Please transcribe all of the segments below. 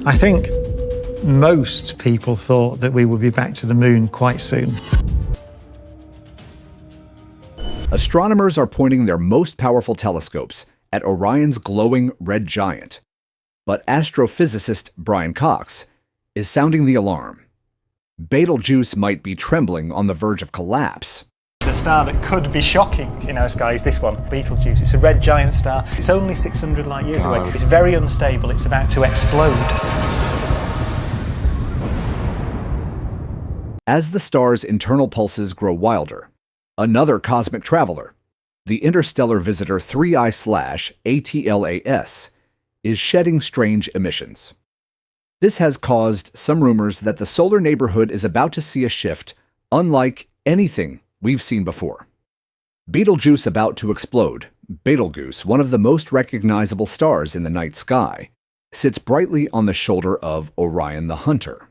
I think most people thought that we would be back to the moon quite soon. Astronomers are pointing their most powerful telescopes at Orion's glowing red giant. But astrophysicist Brian Cox is sounding the alarm. Betelgeuse might be trembling on the verge of collapse. The star that could be shocking in our sky is this one, Betelgeuse. It's a red giant star. It's only 600 light years away. It's very unstable. It's about to explode. As the star's internal pulses grow wilder, another cosmic traveler, the interstellar visitor 3I/ATLAS, is shedding strange emissions. This has caused some rumors that the solar neighborhood is about to see a shift unlike anything we've seen before. Betelgeuse about to explode, Betelgeuse, one of the most recognizable stars in the night sky, sits brightly on the shoulder of Orion the Hunter.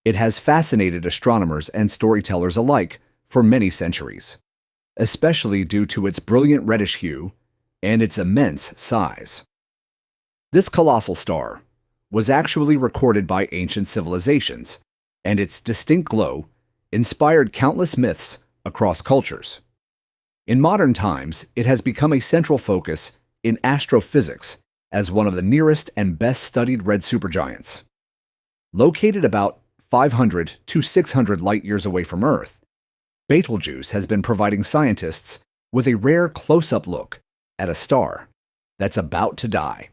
It has fascinated astronomers and storytellers alike for many centuries, especially due to its brilliant reddish hue and its immense size. This colossal star was actually recorded by ancient civilizations, and its distinct glow inspired countless myths across cultures. In modern times, it has become a central focus in astrophysics as one of the nearest and best-studied red supergiants. Located about 500 to 600 light-years away from Earth, Betelgeuse has been providing scientists with a rare close-up look at a star that's about to die.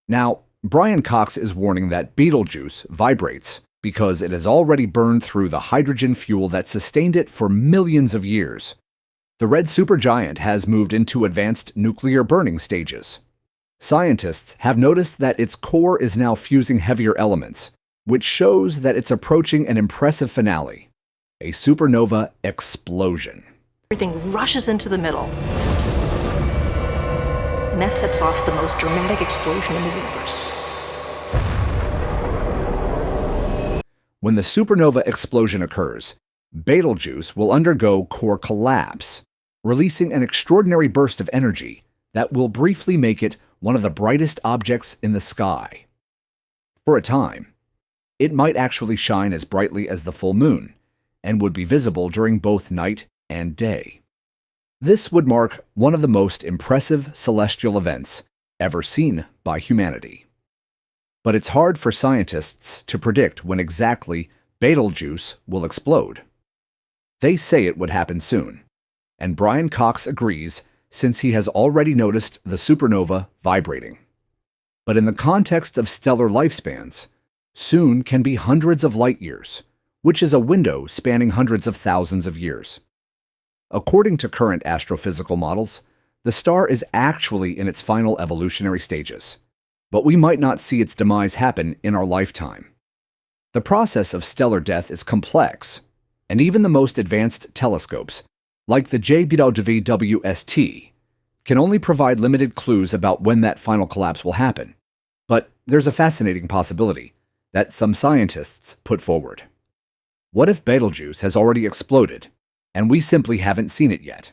Now, Brian Cox is warning that Betelgeuse vibrates because it has already burned through the hydrogen fuel that sustained it for millions of years. The red supergiant has moved into advanced nuclear burning stages. Scientists have noticed that its core is now fusing heavier elements, which shows that it's approaching an impressive finale, a supernova explosion. Everything rushes into the middle, and that sets off the most dramatic explosion in the universe. When the supernova explosion occurs, Betelgeuse will undergo core collapse, releasing an extraordinary burst of energy that will briefly make it one of the brightest objects in the sky. For a time, it might actually shine as brightly as the full moon, and would be visible during both night and day. This would mark one of the most impressive celestial events ever seen by humanity. But it's hard for scientists to predict when exactly Betelgeuse will explode. They say it would happen soon, and Brian Cox agrees since he has already noticed the supernova vibrating. But in the context of stellar lifespans, soon can be hundreds of light years, which is a window spanning hundreds of thousands of years. According to current astrophysical models, the star is actually in its final evolutionary stages, but we might not see its demise happen in our lifetime. The process of stellar death is complex, and even the most advanced telescopes, like the JWST, can only provide limited clues about when that final collapse will happen. But there's a fascinating possibility that some scientists put forward. What if Betelgeuse has already exploded, and we simply haven't seen it yet?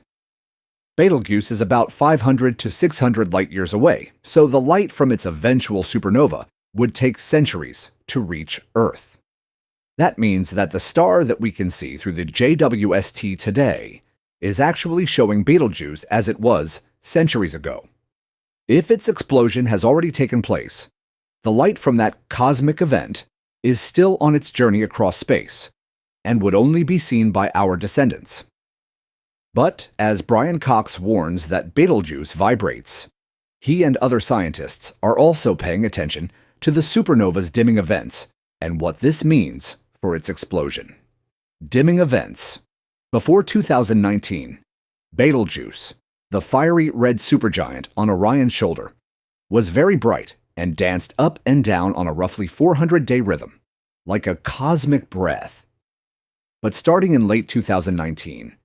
Betelgeuse is about 500 to 600 light-years away, so the light from its eventual supernova would take centuries to reach Earth. That means that the star that we can see through the JWST today is actually showing Betelgeuse as it was centuries ago. If its explosion has already taken place, the light from that cosmic event is still on its journey across space and would only be seen by our descendants. But as Brian Cox warns that Betelgeuse vibrates, he and other scientists are also paying attention to the supernova's dimming events and what this means for its explosion. Dimming events. Before 2019, Betelgeuse, the fiery red supergiant on Orion's shoulder, was very bright and danced up and down on a roughly 400-day rhythm, like a cosmic breath. But starting in late 2019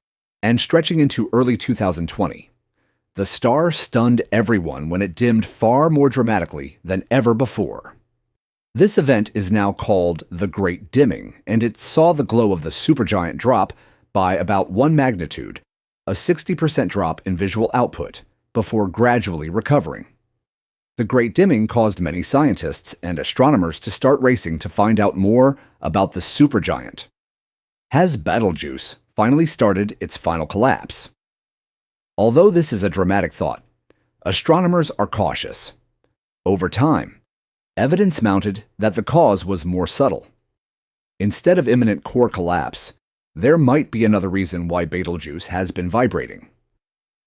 and stretching into early 2020, the star stunned everyone when it dimmed far more dramatically than ever before. This event is now called the Great Dimming, and it saw the glow of the supergiant drop by about 1 magnitude, a 60% drop in visual output, before gradually recovering. The Great Dimming caused many scientists and astronomers to start racing to find out more about the supergiant. Has Betelgeuse finally started its final collapse? Although this is a dramatic thought, astronomers are cautious. Over time, evidence mounted that the cause was more subtle. Instead of imminent core collapse, there might be another reason why Betelgeuse has been vibrating.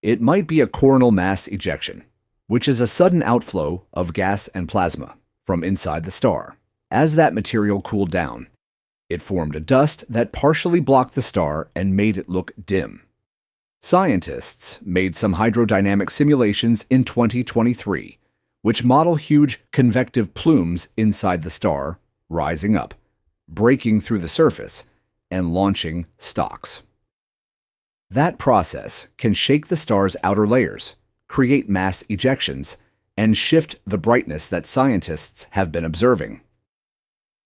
It might be a coronal mass ejection, which is a sudden outflow of gas and plasma from inside the star. As that material cooled down, it formed a dust that partially blocked the star and made it look dim. Scientists made some hydrodynamic simulations in 2023, which model huge convective plumes inside the star, rising up, breaking through the surface, and launching stocks. That process can shake the star's outer layers, create mass ejections, and shift the brightness that scientists have been observing.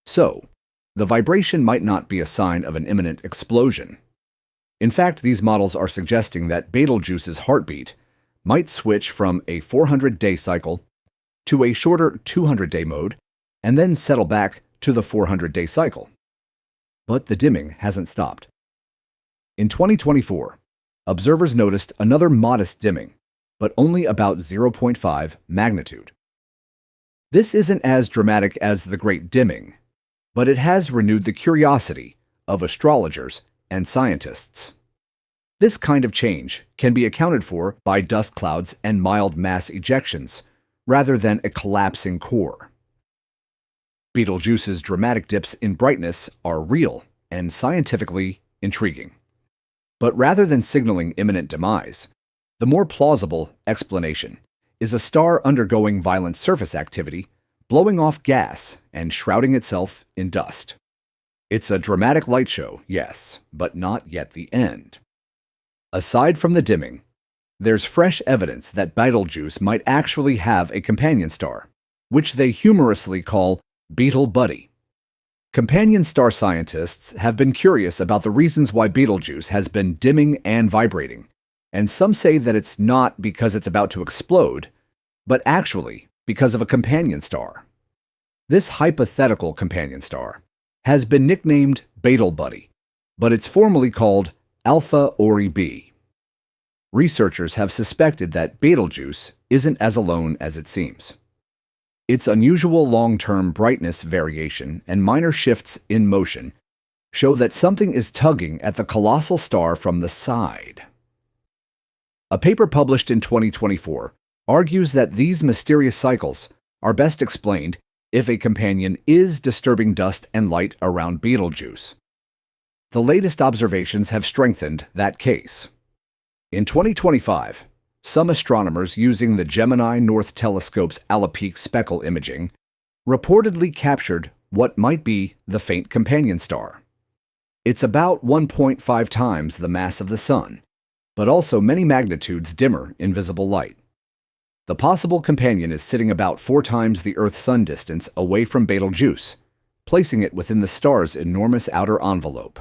So, the vibration might not be a sign of an imminent explosion. In fact, these models are suggesting that Betelgeuse's heartbeat might switch from a 400-day cycle to a shorter 200-day mode and then settle back to the 400-day cycle. But the dimming hasn't stopped. In 2024, observers noticed another modest dimming, but only about 0.5 magnitude. This isn't as dramatic as the Great Dimming, but it has renewed the curiosity of astrologers and scientists. This kind of change can be accounted for by dust clouds and mild mass ejections, rather than a collapsing core. Betelgeuse's dramatic dips in brightness are real and scientifically intriguing. But rather than signaling imminent demise, the more plausible explanation is a star undergoing violent surface activity, blowing off gas and shrouding itself in dust. It's a dramatic light show, yes, but not yet the end. Aside from the dimming, there's fresh evidence that Betelgeuse might actually have a companion star, which they humorously call Beetle Buddy. Companion star scientists have been curious about the reasons why Betelgeuse has been dimming and vibrating, and some say that it's not because it's about to explode, but actually because of a companion star. This hypothetical companion star has been nicknamed Beetle Buddy, but it's formally called Alpha Ori B. Researchers have suspected that Betelgeuse isn't as alone as it seems. Its unusual long-term brightness variation and minor shifts in motion show that something is tugging at the colossal star from the side. A paper published in 2024 argues that these mysterious cycles are best explained if a companion is disturbing dust and light around Betelgeuse. The latest observations have strengthened that case. In 2025, some astronomers using the Gemini North Telescope's Allopeak speckle imaging reportedly captured what might be the faint companion star. It's about 1.5 times the mass of the Sun, but also many magnitudes dimmer in visible light. The possible companion is sitting about 4 times the Earth-Sun distance away from Betelgeuse, placing it within the star's enormous outer envelope.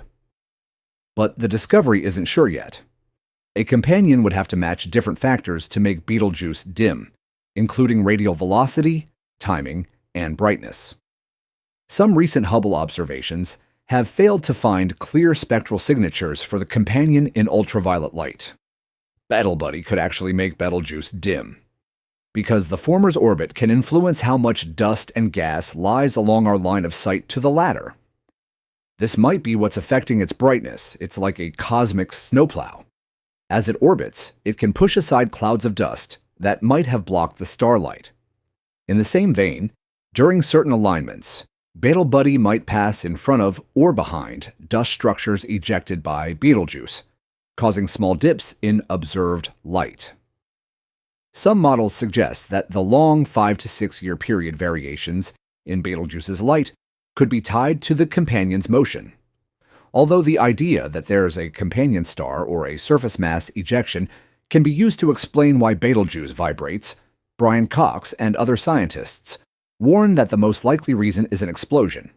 But the discovery isn't sure yet. A companion would have to match different factors to make Betelgeuse dim, including radial velocity, timing, and brightness. Some recent Hubble observations have failed to find clear spectral signatures for the companion in ultraviolet light. Betel Buddy could actually make Betelgeuse dim, because the former's orbit can influence how much dust and gas lies along our line of sight to the latter. This might be what's affecting its brightness. It's like a cosmic snowplow. As it orbits, it can push aside clouds of dust that might have blocked the starlight. In the same vein, during certain alignments, Betel Buddy might pass in front of or behind dust structures ejected by Betelgeuse, causing small dips in observed light. Some models suggest that the long 5 to 6 year period variations in Betelgeuse's light could be tied to the companion's motion. Although the idea that there is a companion star or a surface mass ejection can be used to explain why Betelgeuse vibrates, Brian Cox and other scientists warn that the most likely reason is an explosion.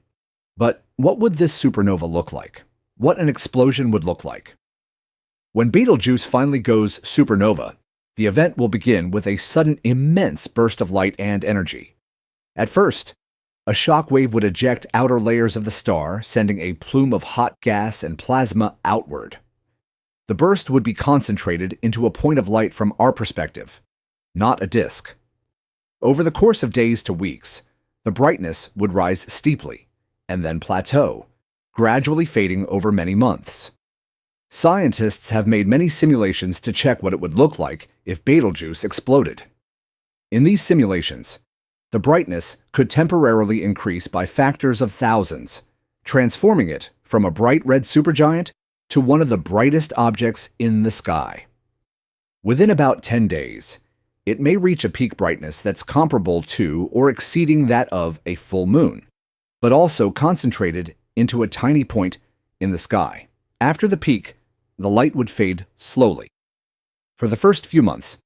But what would this supernova look like? What an explosion would look like? When Betelgeuse finally goes supernova, The event will begin with a sudden immense burst of light and energy. At first, a shock wave would eject outer layers of the star, sending a plume of hot gas and plasma outward. The burst would be concentrated into a point of light from our perspective, not a disk. Over the course of days to weeks, the brightness would rise steeply and then plateau, gradually fading over many months. Scientists have made many simulations to check what it would look like if Betelgeuse exploded. In these simulations, the brightness could temporarily increase by factors of thousands, transforming it from a bright red supergiant to one of the brightest objects in the sky. Within about 10 days, it may reach a peak brightness that's comparable to or exceeding that of a full moon, but also concentrated into a tiny point in the sky. After the peak, the light would fade slowly. For the first few months,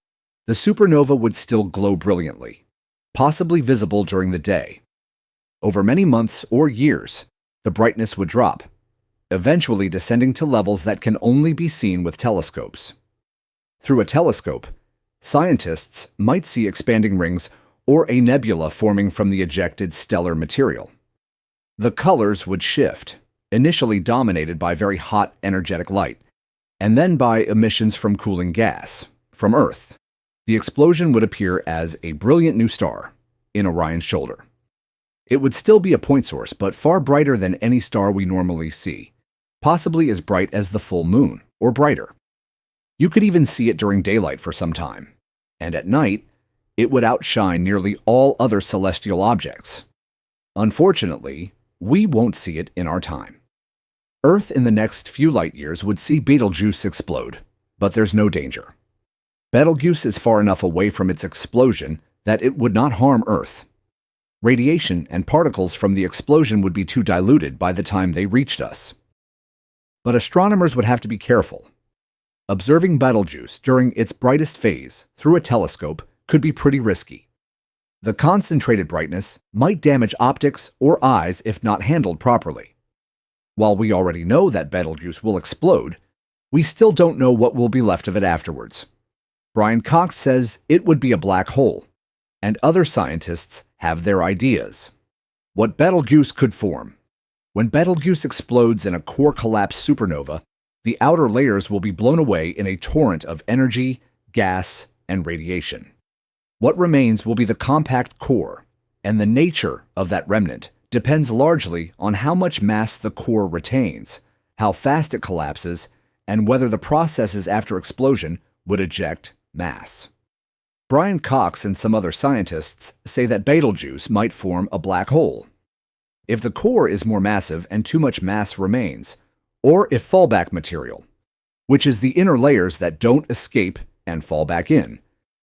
the supernova would still glow brilliantly, possibly visible during the day. Over many months or years, the brightness would drop, eventually descending to levels that can only be seen with telescopes. Through a telescope, scientists might see expanding rings or a nebula forming from the ejected stellar material. The colors would shift, initially dominated by very hot, energetic light, and then by emissions from cooling gas, from Earth. The explosion would appear as a brilliant new star in Orion's shoulder. It would still be a point source, but far brighter than any star we normally see, possibly as bright as the full moon, or brighter. You could even see it during daylight for some time, and at night, it would outshine nearly all other celestial objects. Unfortunately, we won't see it in our time. Earth in the next few light years would see Betelgeuse explode, but there's no danger. Betelgeuse is far enough away from its explosion that it would not harm Earth. Radiation and particles from the explosion would be too diluted by the time they reached us. But astronomers would have to be careful. Observing Betelgeuse during its brightest phase through a telescope could be pretty risky. The concentrated brightness might damage optics or eyes if not handled properly. While we already know that Betelgeuse will explode, we still don't know what will be left of it afterwards. Brian Cox says it would be a black hole, and other scientists have their ideas. What Betelgeuse could form. When Betelgeuse explodes in a core collapse supernova, the outer layers will be blown away in a torrent of energy, gas, and radiation. What remains will be the compact core, and the nature of that remnant depends largely on how much mass the core retains, how fast it collapses, and whether the processes after explosion would eject mass. Brian Cox and some other scientists say that Betelgeuse might form a black hole. If the core is more massive and too much mass remains, or if fallback material, which is the inner layers that don't escape and fall back in,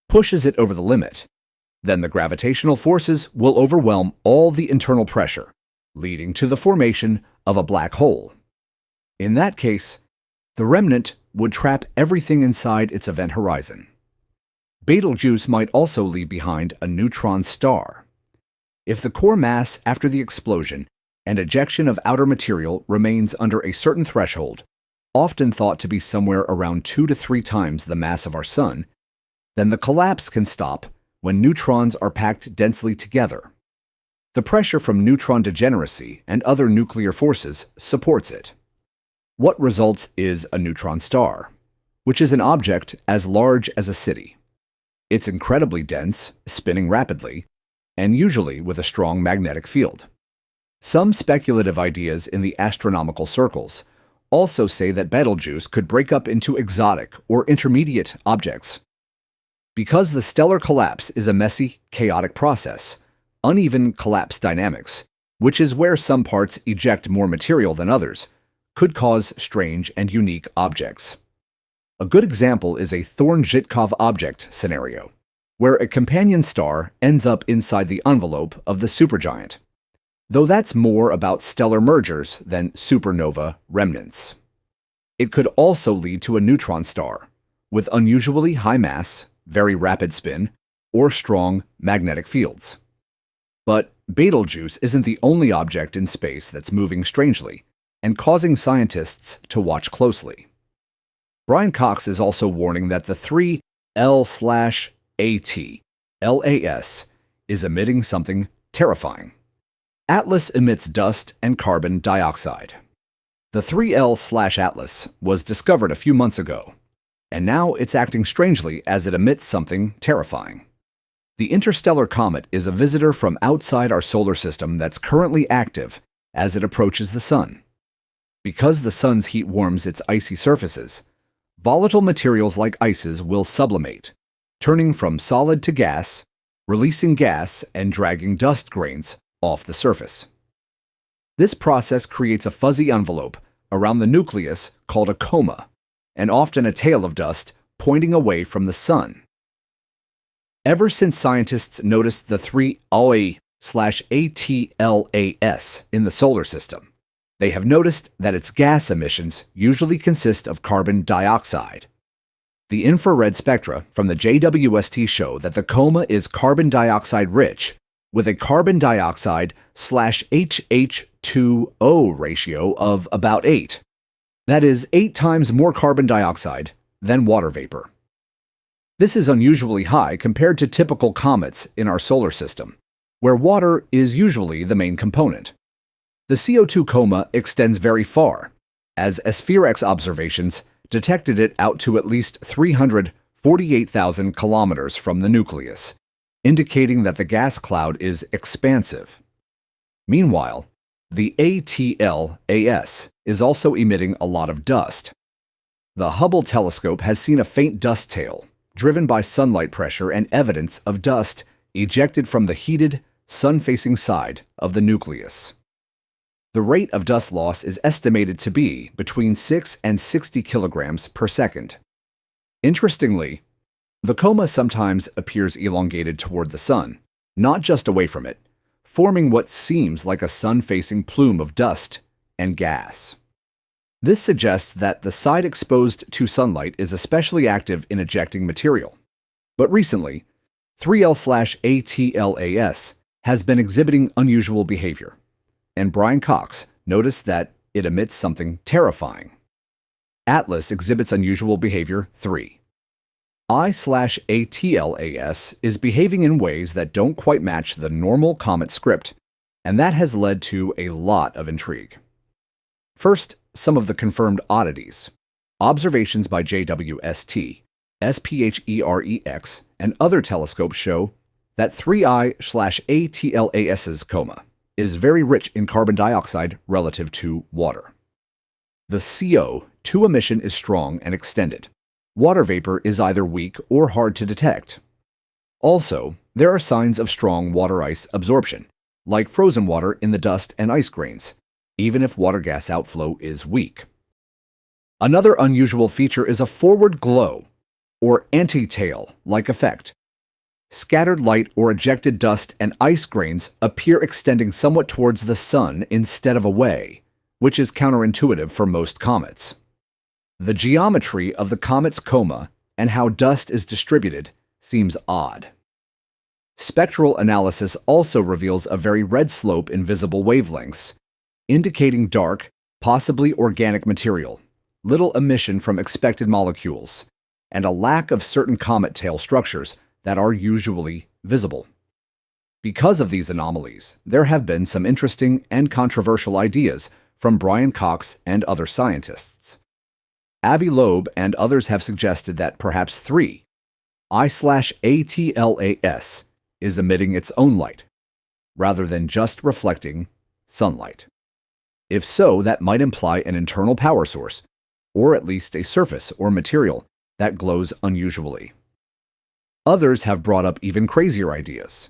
pushes it over the limit, then the gravitational forces will overwhelm all the internal pressure, leading to the formation of a black hole. In that case, the remnant would trap everything inside its event horizon. Betelgeuse might also leave behind a neutron star. If the core mass after the explosion and ejection of outer material remains under a certain threshold, often thought to be somewhere around 2 to 3 times the mass of our Sun, then the collapse can stop when neutrons are packed densely together. The pressure from neutron degeneracy and other nuclear forces supports it. What results is a neutron star, which is an object as large as a city. It's incredibly dense, spinning rapidly, and usually with a strong magnetic field. Some speculative ideas in the astronomical circles also say that Betelgeuse could break up into exotic or intermediate objects. Because the stellar collapse is a messy, chaotic process, uneven collapse dynamics, which is where some parts eject more material than others, could cause strange and unique objects. A good example is a Thorne-Zhitkov object scenario, where a companion star ends up inside the envelope of the supergiant, though that's more about stellar mergers than supernova remnants. It could also lead to a neutron star, with unusually high mass, very rapid spin, or strong magnetic fields. But Betelgeuse isn't the only object in space that's moving strangely and causing scientists to watch closely. Brian Cox is also warning that the 3 L/AT/LAS is emitting something terrifying. Atlas emits dust and carbon dioxide. The 3L/Atlas was discovered a few months ago, and now it's acting strangely as it emits something terrifying. The interstellar comet is a visitor from outside our solar system that's currently active as it approaches the Sun. Because the Sun's heat warms its icy surfaces, volatile materials like ices will sublimate, turning from solid to gas, releasing gas and dragging dust grains off the surface. This process creates a fuzzy envelope around the nucleus called a coma, and often a tail of dust pointing away from the Sun. Ever since scientists noticed the 3L/ATLAS in the solar system, they have noticed that its gas emissions usually consist of carbon dioxide. The infrared spectra from the JWST show that the coma is carbon dioxide rich, with a carbon dioxide/HH2O ratio of about 8. That is 8 times more carbon dioxide than water vapor. This is unusually high compared to typical comets in our solar system, where water is usually the main component. The CO2 coma extends very far, as Spherex observations detected it out to at least 348,000 kilometers from the nucleus, indicating that the gas cloud is expansive. Meanwhile, the ATLAS is also emitting a lot of dust. The Hubble telescope has seen a faint dust tail, driven by sunlight pressure and evidence of dust ejected from the heated, sun-facing side of the nucleus. The rate of dust loss is estimated to be between 6 and 60 kilograms per second. Interestingly, the coma sometimes appears elongated toward the Sun, not just away from it, forming what seems like a sun-facing plume of dust and gas. This suggests that the side exposed to sunlight is especially active in ejecting material. But recently, 3L/ATLAS has been exhibiting unusual behavior, and Brian Cox noticed that it emits something terrifying. Atlas exhibits unusual behavior 3. I/ATLAS is behaving in ways that don't quite match the normal comet script, and that has led to a lot of intrigue. First, some of the confirmed oddities. Observations by JWST, SPHEREX, and other telescopes show that 3I/ATLAS's coma is very rich in carbon dioxide relative to water. The CO2 emission is strong and extended. Water vapor is either weak or hard to detect. Also, there are signs of strong water ice absorption, like frozen water in the dust and ice grains, even if water gas outflow is weak. Another unusual feature is a forward glow, or anti-tail-like effect. Scattered light or ejected dust and ice grains appear extending somewhat towards the Sun instead of away, which is counterintuitive for most comets. The geometry of the comet's coma and how dust is distributed seems odd. Spectral analysis also reveals a very red slope in visible wavelengths, indicating dark, possibly organic material, little emission from expected molecules, and a lack of certain comet tail structures that are usually visible. Because of these anomalies, there have been some interesting and controversial ideas from Brian Cox and other scientists. Avi Loeb and others have suggested that perhaps 3I/ATLAS is emitting its own light, rather than just reflecting sunlight. If so, that might imply an internal power source, or at least a surface or material that glows unusually. Others have brought up even crazier ideas,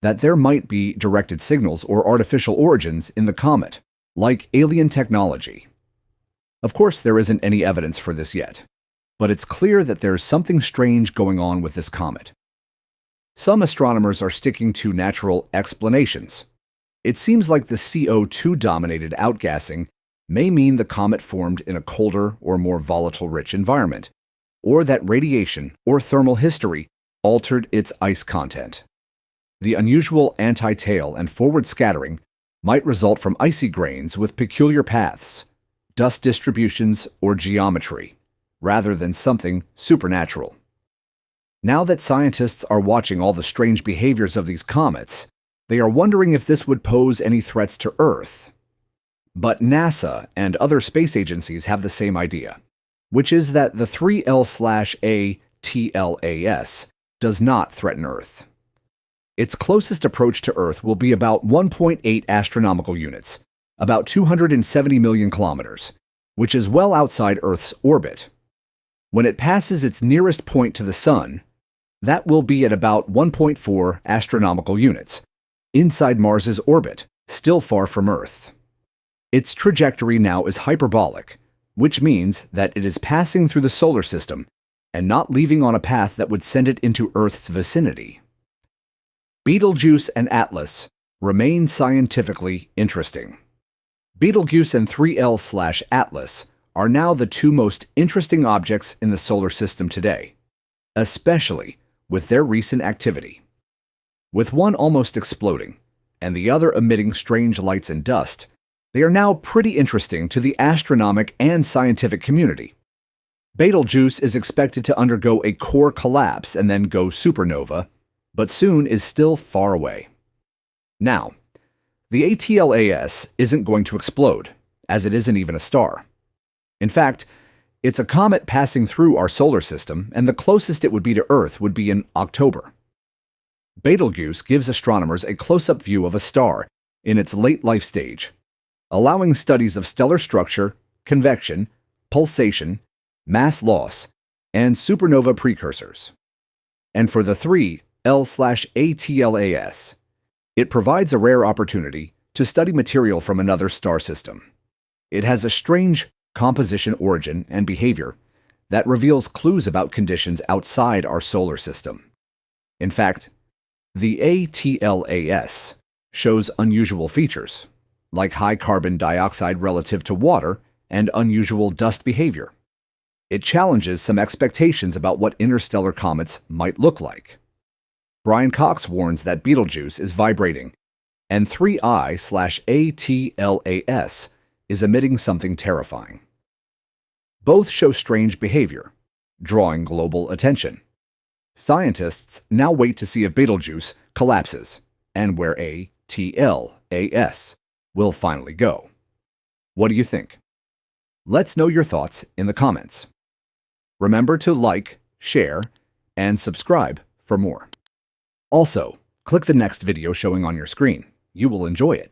that there might be directed signals or artificial origins in the comet, like alien technology. Of course, there isn't any evidence for this yet, but it's clear that there's something strange going on with this comet. Some astronomers are sticking to natural explanations. It seems like the CO2-dominated outgassing may mean the comet formed in a colder or more volatile-rich environment, or that radiation or thermal history altered its ice content. The unusual anti-tail and forward scattering might result from icy grains with peculiar paths, dust distributions, or geometry, rather than something supernatural. Now that scientists are watching all the strange behaviors of these comets, they are wondering if this would pose any threats to Earth. But NASA and other space agencies have the same idea, which is that the 3L/A-TLAS does not threaten Earth. Its closest approach to Earth will be about 1.8 astronomical units, about 270 million kilometers, which is well outside Earth's orbit. When it passes its nearest point to the Sun, that will be at about 1.4 astronomical units, inside Mars's orbit, still far from Earth. Its trajectory now is hyperbolic, which means that it is passing through the solar system and not leaving on a path that would send it into Earth's vicinity. Betelgeuse and Atlas remain scientifically interesting. Betelgeuse and 3L/Atlas are now the two most interesting objects in the solar system today, especially with their recent activity. With one almost exploding and the other emitting strange lights and dust, they are now pretty interesting to the astronomic and scientific community. Betelgeuse is expected to undergo a core collapse and then go supernova, but soon is still far away. Now, the ATLAS isn't going to explode, as it isn't even a star. In fact, it's a comet passing through our solar system, and the closest it would be to Earth would be in October. Betelgeuse gives astronomers a close-up view of a star in its late life stage, allowing studies of stellar structure, convection, pulsation, mass loss, and supernova precursors. And for the 3L/ATLAS, it provides a rare opportunity to study material from another star system. It has a strange composition, origin, and behavior that reveals clues about conditions outside our solar system. In fact, the ATLAS shows unusual features, like high carbon dioxide relative to water and unusual dust behavior. It challenges some expectations about what interstellar comets might look like. Brian Cox warns that Betelgeuse is vibrating, and 3I/ATLAS is emitting something terrifying. Both show strange behavior, drawing global attention. Scientists now wait to see if Betelgeuse collapses and where ATLAS will finally go. What do you think? Let's know your thoughts in the comments. Remember to like, share, and subscribe for more. Also, click the next video showing on your screen. You will enjoy it.